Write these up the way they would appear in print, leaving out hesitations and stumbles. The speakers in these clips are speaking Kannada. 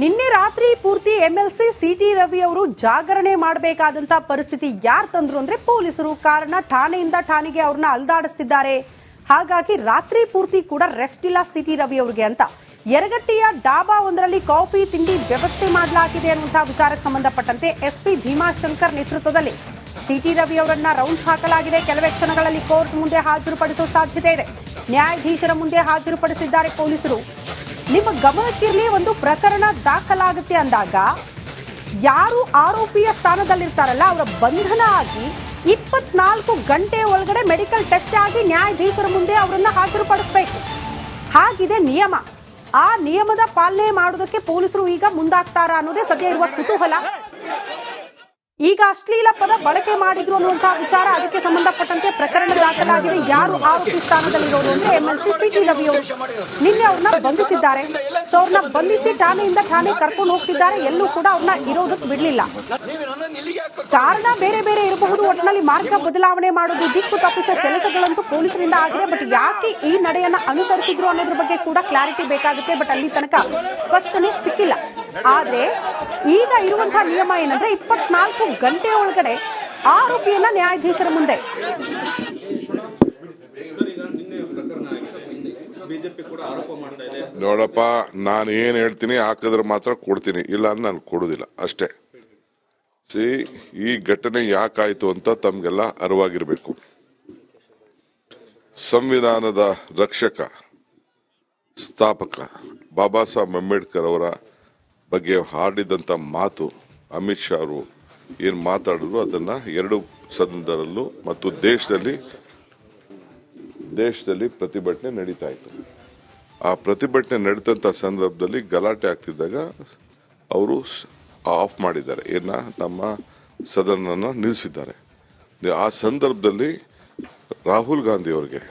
ನಿನ್ನೆ ರಾತ್ರಿ ಪೂರ್ತಿ ಎಂಎಲ್ಸಿ ಸಿಟಿ ರವಿ ಅವರು ಜಾಗರಣೆ ಮಾಡಬೇಕಾದಂತ ಪರಿಸ್ಥಿತಿ ಯಾರು ತಂದ್ರು ಅಂದ್ರೆ ಪೊಲೀಸರು. ಕಾರಣ ಠಾಣೆಯಿಂದ ಠಾಣೆಗೆ ಅವ್ರನ್ನ ಅಲ್ದಾಡಿಸ್ತಿದ್ದಾರೆ. ಹಾಗಾಗಿ ರಾತ್ರಿ ಪೂರ್ತಿ ಕೂಡ ರೆಸ್ಟ್ ಇಲ್ಲ ಸಿಟಿ ರವಿ ಅವರಿಗೆ ಅಂತ ಯರಗಟ್ಟಿಯ ಡಾಬಾ ಒಂದರಲ್ಲಿ ಕಾಫಿ ತಿಂಡಿ ವ್ಯವಸ್ಥೆ ಮಾಡಲಾಗಿದೆ ಅನ್ನುವಂತಹ ವಿಚಾರಕ್ಕೆ ಸಂಬಂಧಪಟ್ಟಂತೆ ಎಸ್ಪಿ ಭೀಮಾಶಂಕರ್ ನೇತೃತ್ವದಲ್ಲಿ ಸಿಟಿ ರವಿ ಅವರನ್ನ ರೌಂಡ್ ಹಾಕಲಾಗಿದೆ. ಕೆಲವೇ ಕ್ಷಣಗಳಲ್ಲಿ ಕೋರ್ಟ್ ಮುಂದೆ ಹಾಜರುಪಡಿಸುವ ಸಾಧ್ಯತೆ ಇದೆ. ನ್ಯಾಯಾಧೀಶರ ಮುಂದೆ ಹಾಜರುಪಡಿಸಿದ್ದಾರೆ ಪೊಲೀಸರು. ನಿಮ್ಮ ಗಮನಕ್ಕಿರಲಿ, ಒಂದು ಪ್ರಕರಣ ದಾಖಲಾಗುತ್ತೆ ಅಂದಾಗ ಯಾರು ಆರೋಪಿಯ ಸ್ಥಾನದಲ್ಲಿರ್ತಾರಲ್ಲ ಅವರ ಬಂಧನ ಆಗಿ 24 ಗಂಟೆ ಒಳಗಡೆ ಮೆಡಿಕಲ್ ಟೆಸ್ಟ್ ಆಗಿ ನ್ಯಾಯಾಧೀಶರ ಮುಂದೆ ಅವರನ್ನ ಹಾಜರುಪಡಿಸಬೇಕು. ಹಾಗಿದೆ ನಿಯಮ. ಆ ನಿಯಮದ ಪಾಲನೆ ಮಾಡೋದಕ್ಕೆ ಪೊಲೀಸರು ಈಗ ಮುಂದಾಗ್ತಾರಾ ಅನ್ನೋದೇ ಸದ್ಯ ಇರುವ ಕುತೂಹಲ. ಈಗ ಅಶ್ಲೀಲ ಪದ ಬಳಕೆ ಮಾಡಿದ್ರು ಅನ್ನುವಂತಹ ವಿಚಾರ, ಅದಕ್ಕೆ ಸಂಬಂಧಪಟ್ಟಂತೆ ಪ್ರಕರಣ ದಾಖಲಾಗಿದೆ. ಯಾರು ಆರೋಪಿ ಸ್ಥಾನದಲ್ಲಿರೋರು ಅಂದ್ರೆ ಎಂಎಲ್ಸಿ ಸಿಟಿ ರವಿ ಅವರು. ನಿನ್ನೆ ಅವ್ರನ್ನ ಬಂಧಿಸಿದ್ದಾರೆ. ಸೊ ಅವ್ರನ್ನ ಬಂಧಿಸಿ ಠಾಣೆಯಿಂದ ಠಾಣೆ ಕರ್ಕೊಂಡು ಹೋಗ್ತಿದ್ದಾರೆ. ಎಲ್ಲೂ ಕೂಡ ಅವ್ರನ್ನ ಇರೋದಕ್ಕೆ ಬಿಡ್ಲಿಲ್ಲ. ಕಾರಣ ಬೇರೆ ಬೇರೆ ಇರಬಹುದು. ಒಟ್ಟಿನಲ್ಲಿ ಮಾರ್ಗ ಬದಲಾವಣೆ ಮಾಡೋದು, ದಿಕ್ಕು ತಪ್ಪಿಸೋ ಕೆಲಸಗಳಂತೂ ಪೊಲೀಸರಿಂದ ಆಗಿದೆ. ಬಟ್ ಯಾಕೆ ಈ ನಡೆಯನ್ನ ಅನುಸರಿಸಿದ್ರು ಅನ್ನೋದ್ರ ಬಗ್ಗೆ ಕೂಡ ಕ್ಲಾರಿಟಿ ಬೇಕಾಗುತ್ತೆ. ಬಟ್ ಅಲ್ಲಿ ತನಕ ಸ್ಪಷ್ಟನೆ ಸಿಕ್ಕಿಲ್ಲ. ಆದ್ರೆ ಈಗ ಇರುವಂತಹ ನಿಯಮ ಏನಂದ್ರೆ 24 ಗಂಟೆ ಒಳಗಡೆ ಆರೋಪಿಯನ್ನ ನ್ಯಾಯಾಧೀಶರ ಮುಂದೆ. ನೋಡಪ್ಪ, ನಾನು ಏನ್ ಹೇಳ್ತೀನಿ ಹಾಕಿದ್ರೆ ಮಾತ್ರ ಕೊಡ್ತೀನಿ, ಇಲ್ಲ ಅಂದ್ರೆ ನಾನು ಕೊಡುದಿಲ್ಲ ಅಷ್ಟೇ. ಈ ಘಟನೆ ಯಾಕಾಯ್ತು ಅಂತ ತಮ್ಗೆಲ್ಲ ಅರಿವಾಗಿರ್ಬೇಕು. ಸಂವಿಧಾನದ ರಕ್ಷಕ ಸ್ಥಾಪಕ ಬಾಬಾ ಸಾಹೇಬ್ ಅಂಬೇಡ್ಕರ್ ಅವರ ಬಗ್ಗೆ ಆಡಿದಂತ ಮಾತು ಅಮಿತ್ ಶಾ ಅವರು ಏನ್ ಮಾತಾಡಿದ್ರು ಅದನ್ನ ಎರಡು ಸದನದಲ್ಲೂ ಮತ್ತು ದೇಶದಲ್ಲಿ ಪ್ರತಿಭಟನೆ ನಡೀತಾ ಇತ್ತು. ಆ ಪ್ರತಿಭಟನೆ ನಡೀತಂತ ಸಂದರ್ಭದಲ್ಲಿ ಗಲಾಟೆ ಆಗ್ತಿದ್ದಾಗ ಅವರು ಆಫ್ ಮಾಡಿದ್ದಾರೆ, ನಮ್ಮ ಸದನನ ನಿಲ್ಲಿಸಿದ್ದಾರೆ. ಆ ಸಂದರ್ಭದಲ್ಲಿ ರಾಹುಲ್ ಗಾಂಧಿ ಅವರಿಗೆ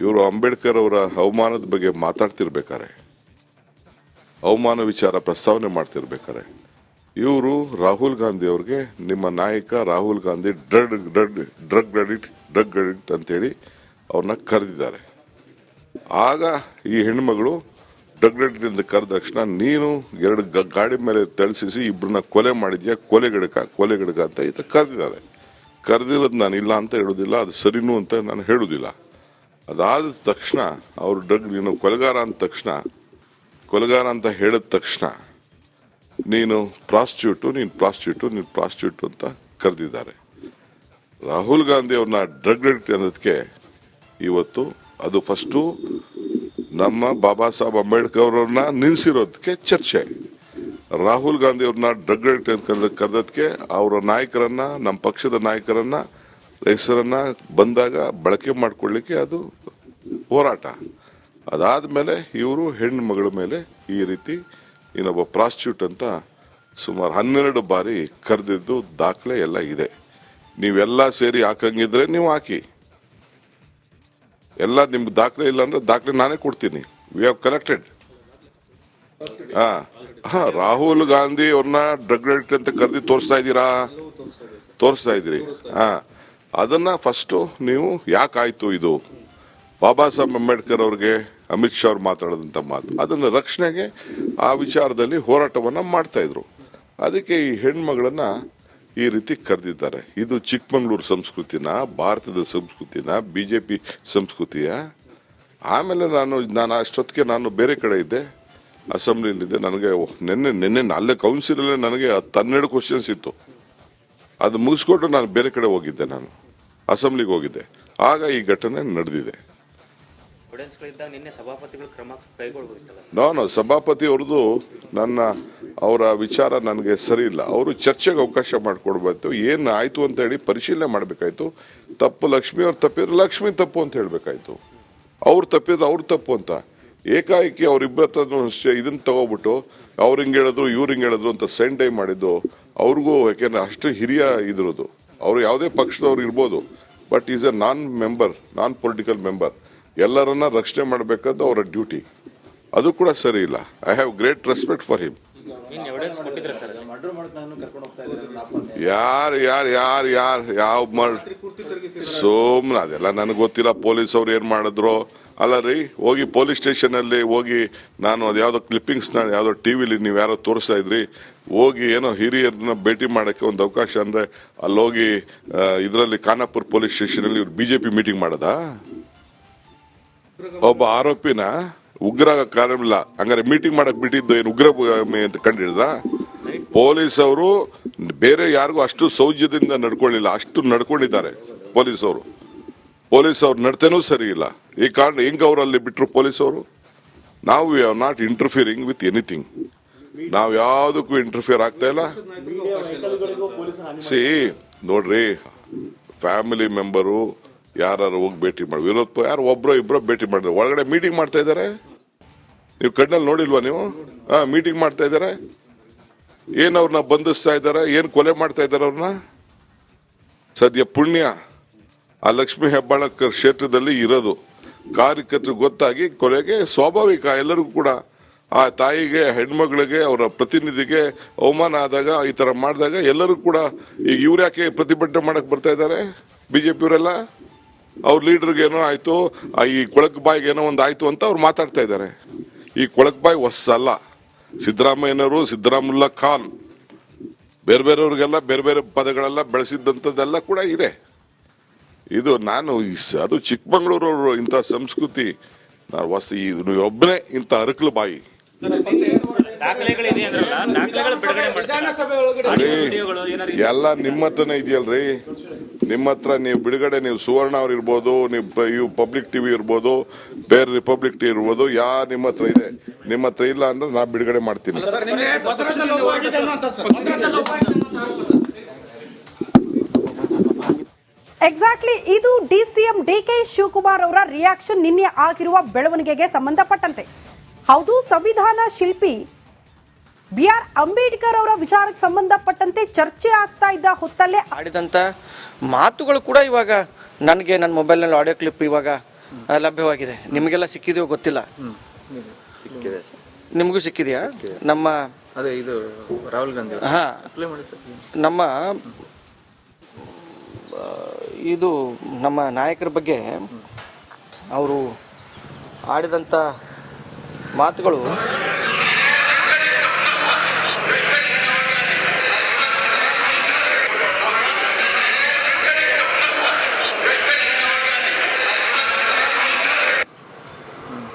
ಇವರು ಅಂಬೇಡ್ಕರ್ ಅವರ ಅವಮಾನದ ಬಗ್ಗೆ ಮಾತಾಡ್ತಿರ್ಬೇಕಾರೆ, ಅವಮಾನ ವಿಚಾರ ಪ್ರಸ್ತಾವನೆ ಮಾಡ್ತಿರ್ಬೇಕಾರೆ ಇವರು ರಾಹುಲ್ ಗಾಂಧಿ ಅವ್ರಿಗೆ ನಿಮ್ಮ ನಾಯಕ ರಾಹುಲ್ ಗಾಂಧಿ ಡ್ರಗ್ ಅಡಿಕ್ಟ್ ಅಂತೇಳಿ ಅವ್ರನ್ನ ಕರೆದಿದ್ದಾರೆ. ಆಗ ಈ ಹೆಣ್ಮಗಳು ಡ್ರಗ್ ಅಡಿಕ್ಟ್ ಅಂತ ಕರೆದ ತಕ್ಷಣ ನೀನು 2 ಗಾಡಿ ಮೇಲೆ ತಳಿಸಿ ಇಬ್ಬರನ್ನ ಕೊಲೆ ಮಾಡಿದ್ಯಾ, ಕೊಲೆಗಡಕ ಅಂತ ಈತ ಕರೆದಿದ್ದಾರೆ. ಕರೆದಿರೋದು ನಾನು ಇಲ್ಲ ಅಂತ ಹೇಳುದಿಲ್ಲ, ಅದು ಸರಿನೂ ಅಂತ ನಾನು ಹೇಳುದಿಲ್ಲ. ಅದಾದ ತಕ್ಷಣ ಅವರು ನೀನು ಕೊಲೆಗಾರ ಅಂತ ಹೇಳಿದ ತಕ್ಷಣ ನೀನು ಪ್ರಾಸ್ಟಿಟ್ಯೂಟ್ ಅಂತ ಕರೆದಿದ್ದಾರೆ. ರಾಹುಲ್ ಗಾಂಧಿ ಅವ್ರನ್ನ ಡ್ರಗ್ ಅಡಿಕ್ಟ್ ಅನ್ನೋದಕ್ಕೆ ಇವತ್ತು ಅದು ಫಸ್ಟು ನಮ್ಮ ಬಾಬಾ ಸಾಹೇಬ್ ಅಂಬೇಡ್ಕರ್ ಅವ್ರನ್ನ ನಿಲ್ಲಿಸಿರೋದಕ್ಕೆ ಚರ್ಚೆ. ರಾಹುಲ್ ಗಾಂಧಿ ಅವ್ರನ್ನ ಡ್ರಗ್ ಅಡಿಕ್ಟ್ ಅಂತ ಕರೆದಕ್ಕೆ ಅವರ ನಾಯಕರನ್ನ, ನಮ್ಮ ಪಕ್ಷದ ನಾಯಕರನ್ನ ಹೆಸರನ್ನ ಬಂದಾಗ ಬಳಕೆ ಮಾಡ್ಕೊಳ್ಳಿಕ್ಕೆ ಅದು ಹೋರಾಟ. ಅದಾದ್ಮೇಲೆ ಇವರು ಹೆಣ್ಣು ಮಗಳ ಮೇಲೆ ಈ ರೀತಿ ಇನ್ನೊಬ್ಬ ಪ್ರಾಸ್ಟಿಟ್ಯೂಟ್ ಅಂತ ಸುಮಾರು 12 ಬಾರಿ ಕರೆದಿದ್ದು ದಾಖಲೆ ಎಲ್ಲ ಇದೆ. ನೀವೆಲ್ಲ ಸೇರಿ ಹಾಕಂಗಿದ್ರೆ ನೀವು ಹಾಕಿ, ಎಲ್ಲ ನಿಮ್ಗೆ ದಾಖಲೆ ಇಲ್ಲ ಅಂದ್ರೆ ದಾಖಲೆ ನಾನೇ ಕೊಡ್ತೀನಿ. We have collected. Rahul Gandhi ಅವ್ರನ್ನ ಡ್ರಗ್ ಅಡಿಕ್ಟ್ ಅಂತ ಕರೆದಿ ತೋರಿಸ್ತಾ ಇದ್ದೀರಿ. ಅದನ್ನ ಫಸ್ಟ್ ನೀವು ಯಾಕಾಯ್ತು ಇದು ಬಾಬಾ ಸಾಹೇಬ್ ಅಂಬೇಡ್ಕರ್ ಅವ್ರಿಗೆ ಅಮಿತ್ ಶಾ ಅವ್ರು ಮಾತಾಡೋದಂತ ಮಾತು, ಅದನ್ನ ರಕ್ಷಣೆಗೆ ಆ ವಿಚಾರದಲ್ಲಿ ಹೋರಾಟವನ್ನ ಮಾಡ್ತಾ ಇದ್ರು. ಅದಕ್ಕೆ ಈ ಹೆಣ್ಮಗಳನ್ನ ಈ ರೀತಿ ಕರೆದಿದ್ದಾರೆ. ಇದು ಚಿಕ್ಕಮಗಳೂರು ಸಂಸ್ಕೃತಿನ, ಭಾರತದ ಸಂಸ್ಕೃತಿನ, ಬಿಜೆಪಿ ಸಂಸ್ಕೃತಿಯ. ಆಮೇಲೆ ನಾನು ಅಷ್ಟೊತ್ತಿಗೆ ನಾನು ಬೇರೆ ಕಡೆ ಇದ್ದೆ, ಅಸೆಂಬ್ಲಿಲಿದ್ದೆ. ನನಗೆ ನಿನ್ನೆ ಅಲ್ಲೇ ಕೌನ್ಸಿಲಲ್ಲೇ ನನಗೆ 12 ಕ್ವಶನ್ಸ್ ಇತ್ತು. ಅದು ಮುಗಿಸ್ಕೊಂಡು ನಾನು ಬೇರೆ ಕಡೆ ಹೋಗಿದ್ದೆ, ನಾನು ಅಸೆಂಬ್ಲಿಗೆ ಹೋಗಿದ್ದೆ. ಆಗ ಈ ಘಟನೆ ನಡೆದಿದೆ. ನಾನು ಸಭಾಪತಿ ಅವ್ರದ್ದು ಅವರ ವಿಚಾರ ನನಗೆ ಸರಿ ಇಲ್ಲ. ಅವರು ಚರ್ಚೆಗೆ ಅವಕಾಶ ಮಾಡಿಕೊಡ್ಬೇಕು. ಏನ್ ಆಯ್ತು ಅಂತ ಹೇಳಿ ಪರಿಶೀಲನೆ ಮಾಡ್ಬೇಕಾಯ್ತು. ತಪ್ಪು ಲಕ್ಷ್ಮಿ ಅವ್ರು ತಪ್ಪಿದ್ರು ಲಕ್ಷ್ಮಿ ತಪ್ಪು ಅಂತ ಹೇಳ್ಬೇಕಾಯ್ತು. ಅವ್ರು ತಪ್ಪಿದ್ರು ಅವ್ರು ತಪ್ಪು ಅಂತ ಏಕಾಏಕಿ ಅವ್ರಿಬ್ಬರ ಇದನ್ನ ತಗೋಬಿಟ್ಟು ಅವ್ರು ಹಿಂಗ್ ಹೇಳಿದ್ರು ಇವ್ರು ಹಿಂಗ್ ಹೇಳಿದ್ರು ಅಂತ ಸೆಂಡ್ ಮಾಡಿದ್ದು ಅವ್ರಿಗೂ. ಯಾಕೆಂದ್ರೆ ಅಷ್ಟು ಹಿರಿಯ ಇದ್ರದು, ಅವ್ರು ಯಾವುದೇ ಪಕ್ಷದವ್ರು ಇರ್ಬೋದು, but is A non political member. ಎಲ್ಲರನ್ನ ರಕ್ಷಣೆ ಮಾಡಬೇಕಾದ ಅವರ ಡ್ಯೂಟಿ. ಅದು ಕೂಡ ಸರಿ ಇಲ್ಲ. I have great respect for him. ಯಾವ ಸುಮ್ನೆ ಅದೆಲ್ಲ ನನಗೆ ಗೊತ್ತಿಲ್ಲ. ಪೊಲೀಸ್ ಅವ್ರು ಏನ್ ಮಾಡಿದ್ರು ಅಲ್ಲ ರೀ, ಹೋಗಿ ಪೊಲೀಸ್ ಸ್ಟೇಷನಲ್ಲಿ ಹೋಗಿ ನಾನು ಅದು ಯಾವುದೋ ಕ್ಲಿಪ್ಪಿಂಗ್ಸ್ನ ಯಾವುದೋ ಟಿ ವಿಲಿ ನೀವು ಯಾರೋ ತೋರಿಸ್ತಾ ಇದ್ರಿ, ಹೋಗಿ ಏನೋ ಹಿರಿಯರನ್ನ ಭೇಟಿ ಮಾಡೋಕ್ಕೆ ಒಂದು ಅವಕಾಶ ಅಂದರೆ ಅಲ್ಲೋಗಿ ಇದರಲ್ಲಿ ಖಾನಾಪುರ ಪೊಲೀಸ್ ಸ್ಟೇಷನಲ್ಲಿ ಇವ್ರು BJP ಮೀಟಿಂಗ್ ಮಾಡೋದಾ? ಒಬ್ಬ ಆರೋಪಿನ ಉಗ್ರ ಕಾರಣ ಹಂಗಾರೆ ಮೀಟಿಂಗ್ ಮಾಡಕ್ ಬಿಟ್ಟಿದ್ದು ಏನು ಉಗ್ರ ಅಂತ ಕಂಡಿಡ್ದ? ಪೊಲೀಸ್ ಅವರು ಬೇರೆ ಯಾರಿಗೂ ಅಷ್ಟು ಸೌಜ್ಯದಿಂದ ನಡ್ಕೊಳ್ಳಿಲ್ಲ, ಅಷ್ಟು ನಡ್ಕೊಂಡಿದ್ದಾರೆ ಪೊಲೀಸ್ ಅವರು. ಪೊಲೀಸ್ ಅವ್ರ ನಡತೆನೂ ಸರಿ ಇಲ್ಲ. ಈ ಕಾರಣ ಹೆಂಗ್ ಅವರಲ್ಲಿ ಬಿಟ್ರು ಪೊಲೀಸ್ ಅವರು? ನಾವು we are not interfering with anything. ನಾವು ಯಾವುದಕ್ಕೂ ಇಂಟರ್ಫಿಯರ್ ಆಗ್ತಾ ಇಲ್ಲ. ಸಿ ನೋಡ್ರಿ, ಫ್ಯಾಮಿಲಿ ಮೆಂಬರು ಯಾರು ಹೋಗಿ ಭೇಟಿ ಮಾಡಿ, ವಿರೋಧ ಯಾರು ಒಬ್ರೋ ಇಬ್ರೋ ಭೇಟಿ ಮಾಡಿದ್ರೆ ಒಳಗಡೆ ಮೀಟಿಂಗ್ ಮಾಡ್ತಾ ಇದ್ದಾರೆ. ನೀವು ಕಣ್ಣಲ್ಲಿ ನೋಡಿಲ್ವಾ ನೀವು? ಮೀಟಿಂಗ್ ಮಾಡ್ತಾ ಇದ್ದಾರೆ. ಏನ್ ಅವ್ರನ್ನ ಬಂಧಿಸ್ತಾ ಇದ್ದಾರೆ, ಏನ್ ಕೊಲೆ ಮಾಡ್ತಾ ಇದ್ದಾರೆ ಅವ್ರನ್ನ? ಸದ್ಯ ಪುಣ್ಯ ಆ ಲಕ್ಷ್ಮೀ ಹೆಬ್ಬಾಳಕರ್ ಕ್ಷೇತ್ರದಲ್ಲಿ ಇರೋದು. ಕಾರ್ಯಕರ್ತರು ಗೊತ್ತಾಗಿ ಕೊಲೆಗೆ ಸ್ವಾಭಾವಿಕ. ಎಲ್ಲರಿಗೂ ಕೂಡ ಆ ತಾಯಿಗೆ, ಹೆಣ್ಮಗಳಿಗೆ, ಅವರ ಪ್ರತಿನಿಧಿಗೆ ಅವಮಾನ ಆದಾಗ, ಈ ತರ ಮಾಡಿದಾಗ ಎಲ್ಲರೂ ಕೂಡ ಈಗ ಇವ್ರು ಯಾಕೆ ಪ್ರತಿಭಟನೆ ಮಾಡಕ್ ಬರ್ತಾ ಇದ್ದಾರೆ? BJP ಅವರೆಲ್ಲ ಅವ್ರ ಲೀಡರ್ಗೆ ಏನೋ ಆಯ್ತು, ಈ ಕೊಳಕ್ ಬಾಯಿಗೆ ಏನೋ ಒಂದು ಆಯ್ತು ಅಂತ ಅವ್ರು ಮಾತಾಡ್ತಾ ಇದ್ದಾರೆ. ಈ ಕೊಳಕ್ ಬಾಯಿ ಹೊಸಲ್ಲ. ಸಿದ್ದರಾಮಯ್ಯನವರು, ಸಿದ್ದರಾಮುಲ್ಲಾ ಖಾನ್, ಬೇರೆ ಬೇರೆಯವ್ರಿಗೆಲ್ಲ ಬೇರೆ ಬೇರೆ ಪದಗಳೆಲ್ಲ ಬೆಳೆಸಿದ್ದಂಥದ್ದೆಲ್ಲ ಕೂಡ ಇದೆ. ಇದು ನಾನು ಅದು ಚಿಕ್ಕಮಂಗ್ಳೂರವರು ಇಂಥ ಸಂಸ್ಕೃತಿ ಒಬ್ಬನೇ ಇಂಥ ಅರಕಲು ಬಾಯಿ. ಎಲ್ಲ ನಿಮ್ಮ ಹತ್ರನೇ ಇದೆಯಲ್ರಿ, ನಿಮ್ಮ ಹತ್ರ ನೀವು ಬಿಡುಗಡೆ, ನೀವು ಸುವರ್ಣ ಅವ್ರು ಇರ್ಬೋದು, ನೀವು ಪಬ್ಲಿಕ್ ಟಿವಿ ಇರ್ಬೋದು, ಬೇರೆ ರಿಪಬ್ಲಿಕ್ ಟಿವಿ ಇರ್ಬೋದು, ನಿಮ್ಮ ಹತ್ರ ಇದೆ. ನಿಮ್ಮ ಹತ್ರ ಇಲ್ಲ ಅಂದ್ರೆ ನಾ ಬಿಡುಗಡೆ ಮಾಡ್ತೀನಿ. ಎಕ್ಸಾಕ್ಟ್ಲಿ, ಇದು DCM DK ಶಿವಕುಮಾರ್ ಅವರ ರಿಯಾಕ್ಷನ್ ನಿನ್ನೆ ಆಗಿರುವ ಬೆಳವಣಿಗೆಗೆ ಸಂಬಂಧಪಟ್ಟಂತೆ. ಹೌದು, ಸಂವಿಧಾನ ಶಿಲ್ಪಿ BR ಅಂಬೇಡ್ಕರ್ ಅವರ ವಿಚಾರಕ್ಕೆ ಸಂಬಂಧಪಟ್ಟಂತೆ ಚರ್ಚೆ ಆಗ್ತಾ ಇದ್ದ ಹೊತ್ತಲ್ಲೇ ಆಡಿದಂತ ಮಾತುಗಳು ಕೂಡ ಇವಾಗ ನನಗೆ ನನ್ನ ಮೊಬೈಲ್ನಲ್ಲಿ ಆಡಿಯೋ ಕ್ಲಿಪ್ ಇವಾಗ ಲಭ್ಯವಾಗಿದೆ. ನಿಮಗೆಲ್ಲ ಸಿಕ್ಕಿದೆಯೋ ಗೊತ್ತಿಲ್ಲ. ನಿಮಗೂ ಸಿಕ್ಕಿದೆಯಾ? ನಮ್ಮ ಅದೇ ಇದು ರಾಹುಲ್ ಗಾಂಧಿ ನಮ್ಮ ಇದು ನಮ್ಮ ನಾಯಕರ ಬಗ್ಗೆ ಅವರು ಆಡಿದಂಥ ಮಾತುಗಳು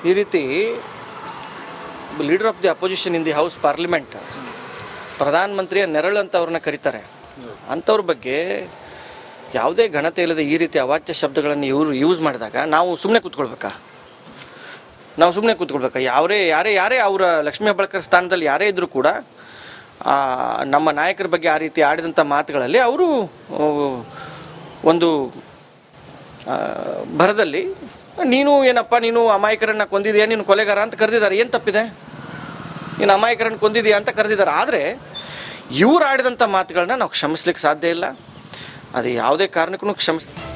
ಈ ರೀತಿ leader of the opposition in the house parliament, ಪ್ರಧಾನಮಂತ್ರಿಯ ನೆರಳು ಅಂತ ಅವ್ರನ್ನ ಕರೀತಾರೆ, ಅಂಥವ್ರ ಬಗ್ಗೆ ಯಾವುದೇ ಘನತೆ ಇಲ್ಲದೆ ಈ ರೀತಿ ಅವಾಚ್ಯ ಶಬ್ದಗಳನ್ನು ಇವರು ಯೂಸ್ ಮಾಡಿದಾಗ ನಾವು ಸುಮ್ಮನೆ ಕೂತ್ಕೊಳ್ಬೇಕಾ? ಯಾರೇ ಅವರ ಲಕ್ಷ್ಮೀ ಹೆಬ್ಬಾಳ್ಕರ್ ಸ್ಥಾನದಲ್ಲಿ ಯಾರೇ ಇದ್ದರೂ ಕೂಡ ನಮ್ಮ ನಾಯಕರ ಬಗ್ಗೆ ಆ ರೀತಿ ಆಡಿದಂಥ ಮಾತುಗಳಲ್ಲಿ ಅವರು ಒಂದು ಭರದಲ್ಲಿ ನೀನು ಏನಪ್ಪ, ನೀನು ಅಮಾಯಕರನ್ನ ಕೊಂದಿದೆಯಾ, ನೀನು ಕೊಲೆಗಾರ ಅಂತ ಕರೆದಿದ್ದಾರೆ. ಏನು ತಪ್ಪಿದೆ? ನೀನು ಅಮಾಯಕರನ್ನು ಕೊಂದಿದೆಯಾ ಅಂತ ಕರೆದಿದ್ದಾರೆ. ಆದರೆ ಇವ್ರು ಆಡಿದಂಥ ಮಾತುಗಳನ್ನ ನಾವು ಕ್ಷಮಿಸ್ಲಿಕ್ಕೆ ಸಾಧ್ಯ ಇಲ್ಲ. ಅದು ಯಾವುದೇ ಕಾರಣಕ್ಕೂ